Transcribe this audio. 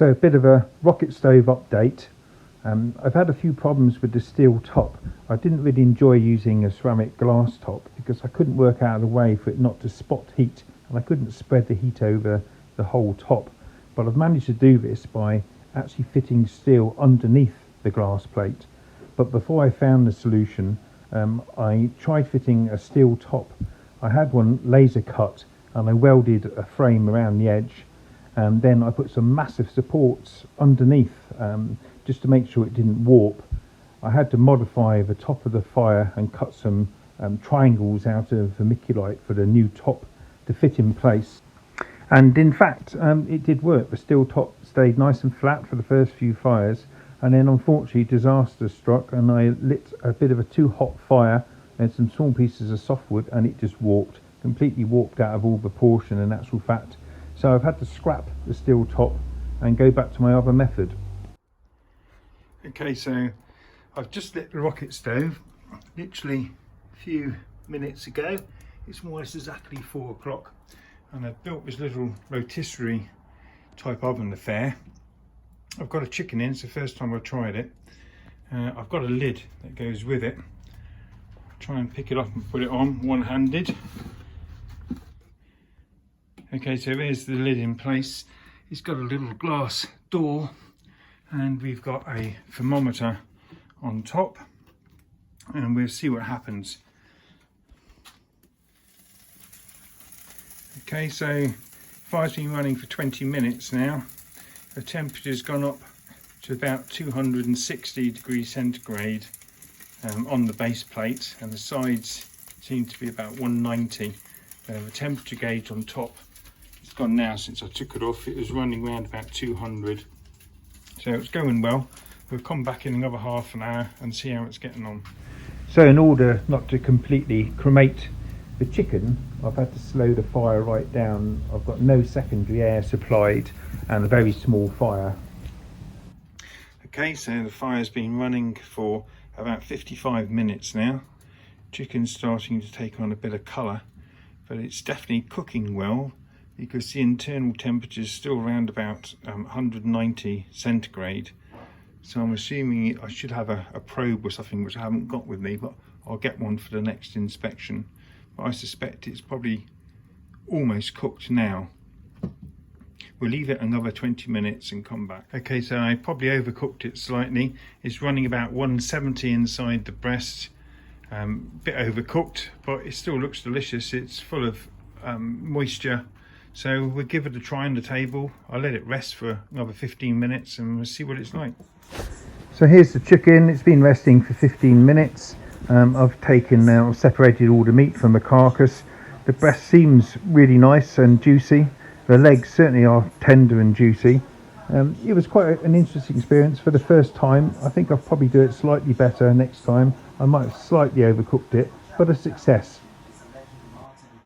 So a bit of a rocket stove update. I've had a few problems with the steel top. I didn't really enjoy using a ceramic glass top because I couldn't work out a way for it not to spot heat, and I couldn't spread the heat over the whole top. But I've managed to do this by actually fitting steel underneath the glass plate. But before I found the solution, I tried fitting a steel top. I had one laser cut and I welded a frame around the edge, and then I put some massive supports underneath just to make sure it didn't warp. I had to modify the top of the fire and cut some triangles out of vermiculite for the new top to fit in place. And in fact, it did work. The steel top stayed nice and flat for the first few fires, and then unfortunately disaster struck and I lit a bit of a too hot fire and some small pieces of softwood, and it just warped, completely warped out of all proportion and actual fact. So I've had to scrap the steel top and go back to my other method. Okay, so I've just lit the rocket stove literally a few minutes ago. It's almost exactly 4 o'clock, and I've built this little rotisserie type oven affair. I've got a chicken in. It's the first time I've tried it. I've got a lid that goes with it. I'll try and pick it up and put it on one-handed. Okay, so there's the lid in place. It's got a little glass door, and we've got a thermometer on top, and we'll see what happens. Okay, so fire's been running for 20 minutes now. The temperature's gone up to about 260 degrees centigrade on the base plate, and the sides seem to be about 190. The temperature gauge on top is gone now since I took it off. It was running around about 200. So it's going well. We'll come back in another half an hour and see how it's getting on. So in order not to completely cremate the chicken, I've had to slow the fire right down. I've got no secondary air supplied and a very small fire. Okay, so the fire's been running for about 55 minutes now. Chicken's starting to take on a bit of colour, but it's definitely cooking well because the internal temperature is still around about 190 centigrade. So I'm assuming I should have a probe or something, which I haven't got with me, but I'll get one for the next inspection. But I suspect it's probably almost cooked now. We'll leave it another 20 minutes and come back. Okay, so I probably overcooked it slightly. It's running about 170 inside the breast. Bit overcooked, but it still looks delicious. It's full of moisture. So we'll give it a try on the table. I'll let it rest for another 15 minutes and we'll see what it's like. So here's the chicken. It's been resting for 15 minutes. I've taken now, separated all the meat from the carcass. The breast seems really nice and juicy. The legs certainly are tender and juicy. It was quite an interesting experience for the first time. I think I'll probably do it slightly better next time. I might have slightly overcooked it, but a success.